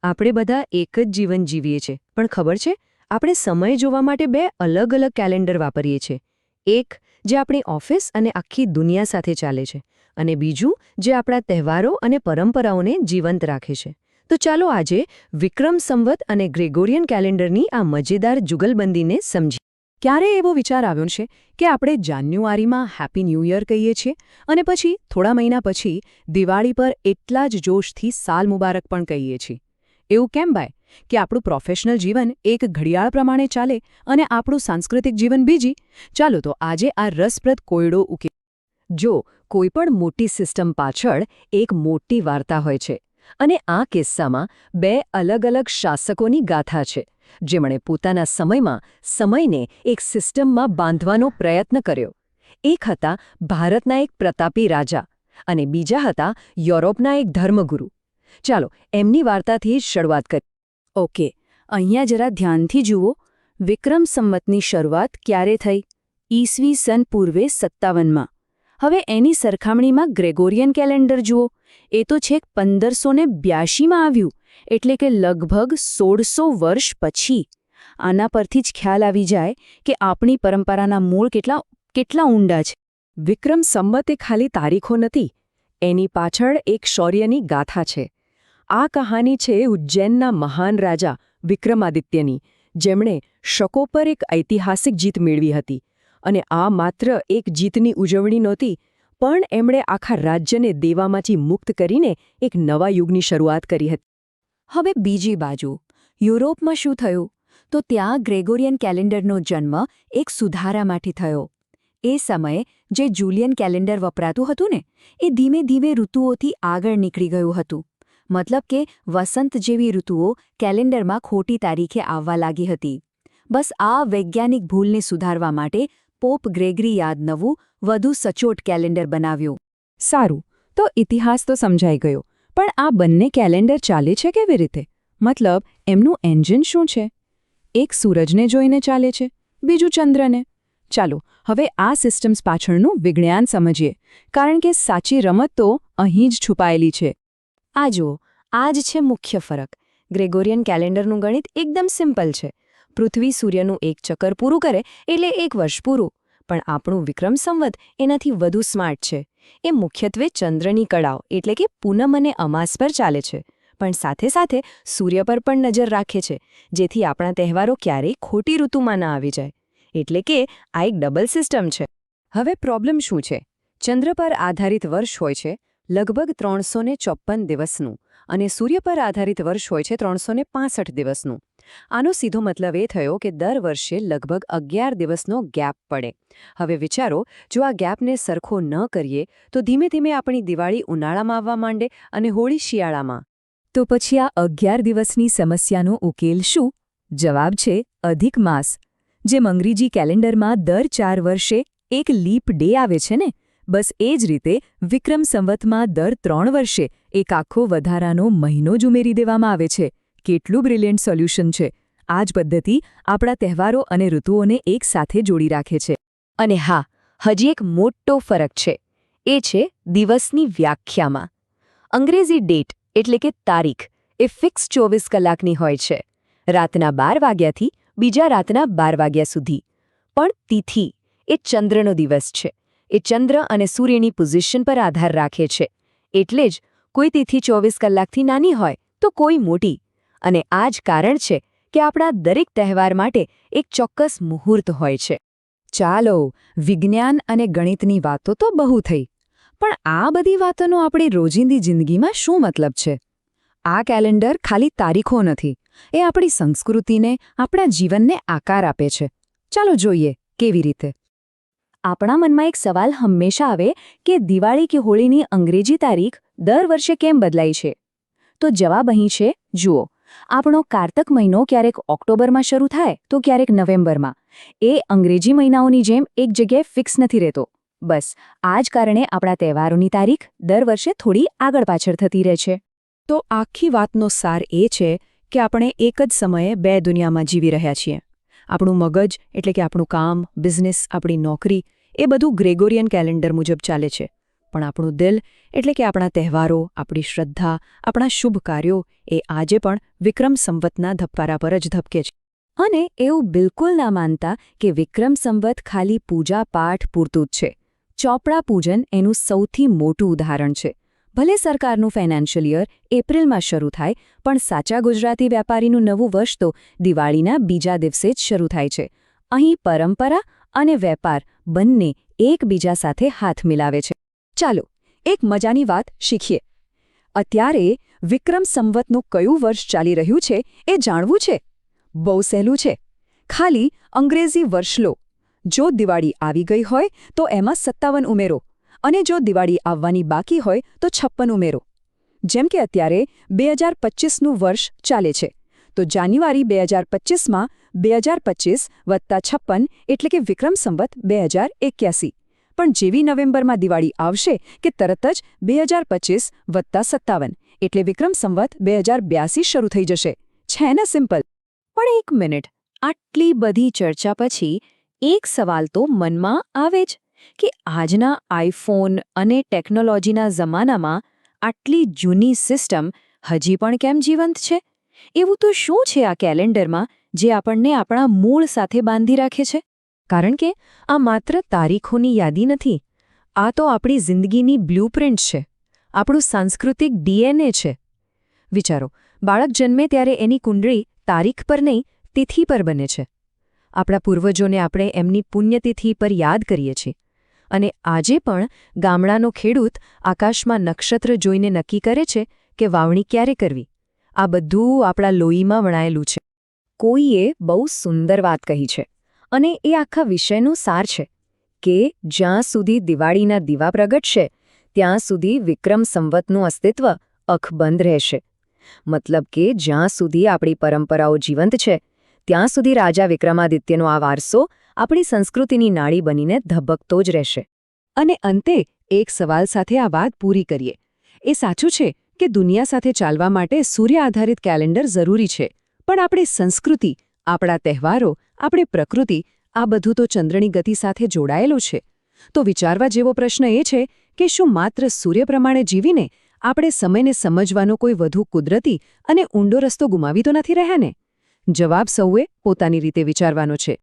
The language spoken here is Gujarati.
આપણે બધા એક જ જીવન જીવીએ છીએ, પણ ખબર છે આપણે સમય જોવા માટે બે અલગ અલગ કેલેન્ડર વાપરીએ છીએ. એક જે આપણી ઓફિસ અને આખી દુનિયા સાથે ચાલે છે, અને બીજું જે આપણા તહેવારો અને પરંપરાઓને જીવંત રાખે છે. તો ચાલો આજે વિક્રમ સંવત અને ગ્રેગોરિયન કેલેન્ડરની આ મજેદાર જુગલબંધીને સમજીએ. ક્યારે એવો વિચાર આવ્યો છે કે આપણે જાન્યુઆરીમાં હેપી ન્યૂ યર કહીએ છીએ અને પછી થોડા મહિના પછી દિવાળી પર એટલા જ જોશથી સાલ મુબારક પણ કહીએ છીએ? એવું કેમ ભાઈ કે આપણું પ્રોફેશનલ જીવન એક ઘડિયાળ પ્રમાણે ચાલે અને આપણું સાંસ્કૃતિક જીવન બીજી? ચાલો તો આજે આ રસપ્રદ કોયડો ઉકેલ. જો કોઈપણ મોટી સિસ્ટમ પાછળ એક મોટી વાર્તા હોય છે, અને આ કિસ્સામાં બે અલગ અલગ શાસકોની ગાથા છે, જેમણે પોતાના સમયમાં સમયને એક સિસ્ટમમાં બાંધવાનો પ્રયત્ન કર્યો. એક હતા ભારતના એક પ્રતાપી રાજા અને બીજા હતા યુરોપના એક ધર્મગુરુ. ચાલો એમની વાર્તાથી જ શરૂઆત કરીએ. ઓકે, અહીંયા જરા ધ્યાનથી જુઓ. વિક્રમ સંવતની શરૂઆત ક્યારે થઈ? ઈસવી સન પૂર્વે 57માં. હવે એની સરખામણીમાં ગ્રેગોરિયન કેલેન્ડર જુઓ. એ તો છેક 1582માં આવ્યું, એટલે કે લગભગ 1600 વર્ષ પછી. આના પરથી જ ખ્યાલ આવી જાય કે આપણી પરંપરાના મૂળ કેટલા ઊંડા છે. વિક્રમ સંવત એ ખાલી તારીખો નથી, એની પાછળ એક શૌર્યની ગાથા છે. આ કહાની છે ઉજ્જૈનના મહાન રાજા વિક્રમાદિત્યની, જેમણે શકો પર એક ઐતિહાસિક જીત મેળવી હતી. અને આ માત્ર એક જીતની ઉજવણી નહોતી, પણ એમણે આખા રાજ્યને દેવામાંથી મુક્ત કરીને એક નવા યુગની શરૂઆત કરી હતી. હવે બીજી બાજુ યુરોપમાં શું થયું? તો ત્યાં ગ્રેગોરિયન કેલેન્ડરનો જન્મ એક સુધારામાંથી થયો. એ સમયે જે જુલિયન કેલેન્ડર વપરાતું હતું ને, એ ધીમે ધીમે ઋતુઓથી આગળ નીકળી ગયું હતું. મતલબ કે વસંત જેવી ઋતુઓ કેલેન્ડરમાં ખોટી તારીખે આવવા લાગી હતી. બસ આ વૈજ્ઞાનિક ભૂલને સુધારવા માટે પોપ ગ્રેગરી યાદ વધુ સચોટ કેલેન્ડર બનાવ્યું. સારું, તો ઇતિહાસ તો સમજાઈ ગયો, પણ આ બંને કેલેન્ડર ચાલે છે કેવી રીતે? મતલબ એમનું એન્જિન શું છે? એક સૂરજને જોઈને ચાલે છે, બીજું ચંદ્રને. ચાલો હવે આ સિસ્ટમ્સ પાછળનું વિજ્ઞાન સમજીએ, કારણ કે સાચી રમત તો અહીં જ છુપાયેલી છે. આ જુઓ, આ જ છે મુખ્ય ફરક. ગ્રેગોરિયન કેલેન્ડરનું ગણિત એકદમ સિમ્પલ છે. પૃથ્વી સૂર્યનું એક ચક્કર પૂરું કરે એટલે એક વર્ષ પૂરું. પણ આપણું વિક્રમ સંવત એનાથી વધુ સ્માર્ટ છે. એ મુખ્યત્વે ચંદ્રની કળાઓ એટલે કે પૂનમ અને અમાસ પર ચાલે છે, પણ સાથે સાથે સૂર્ય પર પણ નજર રાખે છે, જેથી આપણા તહેવારો ક્યારેય ખોટી ઋતુમાં ના આવી જાય. એટલે કે આ એક ડબલ સિસ્ટમ છે. હવે પ્રોબ્લેમ શું છે? ચંદ્ર પર આધારિત વર્ષ હોય છે લગભગ 354 દિવસનું, અને સૂર્ય પર આધારિત વર્ષ હોય છે 365 દિવસનું. આનો સીધો મતલબ એ થયો કે દર વર્ષે લગભગ 11 દિવસનો ગેપ પડે. હવે વિચારો, જો આ ગેપને સરખો ન કરીએ તો ધીમે ધીમે આપણી દિવાળી ઉનાળામાં આવવા માંડે અને હોળી શિયાળામાં. તો પછી આ 11 દિવસની સમસ્યાનો ઉકેલ શું? જવાબ છે અધિક માસ. જેમ અંગ્રેજી કેલેન્ડરમાં દર 4 વર્ષે એક લીપ ડે આવે છે ને, બસ એ જ રીતે વિક્રમ સંવતમાં દર 3 વર્ષે એક આખો વધારાનો મહિનો જ ઉમેરી દેવામાં આવે છે. કેટલું બ્રિલિયન્ટ સોલ્યુશન છે! આ જ પદ્ધતિ આપણા તહેવારો અને ઋતુઓને એક સાથે જોડી રાખે છે. અને હા, હજી એક મોટો ફરક છે. એ છે દિવસની વ્યાખ્યામાં. અંગ્રેજી ડેટ એટલે કે તારીખ એ ફિક્સ 24 કલાકની હોય છે, રાતના 12 વાગ્યાથી બીજા રાતના 12 વાગ્યા સુધી. પણ તિથિ એ ચંદ્રનો દિવસ છે. એ ચંદ્ર અને સૂર્યની પોઝિશન પર આધાર રાખે છે. એટલે જ કોઈ તિથિ 24 કલાકથી નાની હોય તો કોઈ મોટી. અને આ જ કારણ છે કે આપણા દરેક તહેવાર માટે એક ચોક્કસ મુહૂર્ત હોય છે. ચાલો, વિજ્ઞાન અને ગણિતની વાતો તો બહુ થઈ, પણ આ બધી વાતોનો આપણી રોજિંદી જિંદગીમાં શું મતલબ છે? આ કેલેન્ડર ખાલી તારીખો નથી, એ આપણી સંસ્કૃતિને, આપણા જીવનને આકાર આપે છે. ચાલો જોઈએ કેવી રીતે. આપણા મનમાં એક સવાલ હંમેશા આવે કે દિવાળી કે હોળીની અંગ્રેજી તારીખ દર વર્ષે કેમ બદલાય છે? તો જવાબ અહીં છે. જુઓ, આપણો કારતક મહિનો ક્યારેક ઓક્ટોબરમાં શરૂ થાય તો ક્યારેક નવેમ્બરમાં. એ અંગ્રેજી મહિનાઓની જેમ એક જગ્યાએ ફિક્સ નથી રહેતો. બસ આ જ કારણે આપણા તહેવારોની તારીખ દર વર્ષે થોડી આગળ પાછળ થતી રહે છે. તો આખી વાતનો સાર એ છે કે આપણે એક જ સમયે બે દુનિયામાં જીવી રહ્યા છીએ. આપણું મગજ એટલે કે આપણું કામ, બિઝનેસ, આપણી નોકરી એ બધું ગ્રેગોરિયન કેલેન્ડર મુજબ ચાલે છે. પણ આપણું દિલ એટલે કે આપણા તહેવારો, આપણી શ્રદ્ધા, આપણા શુભ કાર્યો એ આજે પણ વિક્રમ સંવતના ધબકારા પર જ ધબકે છે. અને એવું બિલકુલ ના માનતા કે વિક્રમ સંવત ખાલી પૂજા પાઠ પૂરતું જ છે. ચોપડા પૂજન એનું સૌથી મોટું ઉદાહરણ છે. ભલે સરકારનું ફાઇનાન્શિયલ યર એપ્રિલમાં શરૂ થાય, પણ સાચા ગુજરાતી વેપારીનું નવું વર્ષ તો દિવાળીના બીજા દિવસે જ શરૂ થાય છે. અહીં પરંપરા અને વેપાર બંને એકબીજા સાથે હાથ મિલાવે છે. ચાલો એક મજાની વાત શીખીએ. અત્યારે વિક્રમ સંવતનું કયું વર્ષ ચાલી રહ્યું છે એ જાણવું છે. બહુ સહેલું છે. ખાલી અંગ્રેજી વર્ષ લો. જો દિવાળી આવી ગઈ હોય તો એમાં 57 ઉમેરો, અને જો દિવાળી આવવાની બાકી હોય તો 56 ઉમેરો. જેમ કે અત્યારે 2025નું વર્ષ ચાલે છે, તો જાન્યુઆરી 2025માં 2025 વત્તા 56 એટલે કે વિક્રમ સંવત 2081. પણ જેવી નવેમ્બરમાં દિવાળી આવશે કે તરત જ 2025 વત્તા 57 એટલે વિક્રમ સંવત 2082 શરૂ થઈ જશે. છે ને સિમ્પલ? પણ એક મિનિટ, આટલી બધી ચર્ચા પછી એક સવાલ તો મનમાં આવે જ કે આજના આઈફોન અને ટેકનોલોજીના જમાનામાં આટલી જૂની સિસ્ટમ હજી પણ કેમ જીવંત છે? એવું તો શું છે આ કેલેન્ડરમાં જે આપણને આપણા મૂળ સાથે બાંધી રાખે છે? કારણ કે આ માત્ર તારીખોની યાદી નથી. આ તો આપણી જિંદગીની બ્લૂપ્રિન્ટ છે, આપણું સાંસ્કૃતિક ડીએનએ છે. વિચારો, બાળક જન્મે ત્યારે એની કુંડળી તારીખ પર નહીં, તિથિ પર બને છે. આપણા પૂર્વજોને આપણે એમની પુણ્યતિથિ પર યાદ કરીએ છીએ. અને આજે પણ ગામડાનો ખેડૂત આકાશમાં નક્ષત્ર જોઈને નક્કી કરે છે કે વાવણી ક્યારે કરવી. આ બધું આપણા લોહીમાં વણાયેલું છે. કોઈએ બહુ સુંદર વાત કહી છે, અને એ આખા વિષયનો સાર છે કે જ્યાં સુધી દિવાળીના દીવા પ્રગટશે ત્યાં સુધી વિક્રમ સંવતનું અસ્તિત્વ અકબંધ રહેશે. મતલબ કે જ્યાં સુધી આપણી પરંપરાઓ જીવંત છે ત્યાં સુધી રાજા વિક્રમાદિત્યનો આ વારસો આપણી સંસ્કૃતિની નાડી બનીને ધબકતો જ રહેશે. અને અંતે એક સવાલ સાથે આ વાત પૂરી કરીએ. એ સાચું છે કે દુનિયા સાથે ચાલવા માટે સૂર્ય આધારિત કેલેન્ડર જરૂરી છે, પણ આપણી સંસ્કૃતિ, આપણા તહેવારો, આપણી પ્રકૃતિ આ બધું તો ચંદ્રની ગતિ સાથે જોડાયેલું છે. તો વિચારવા જેવો પ્રશ્ન એ છે કે શું માત્ર સૂર્ય પ્રમાણે જીવીને આપણે સમયને સમજવાનો કોઈ વધુ કુદરતી અને ઊંડો રસ્તો ગુમાવી તો નથી રહ્યા ને? જવાબ સૌએ પોતાની રીતે વિચારવાનો છે.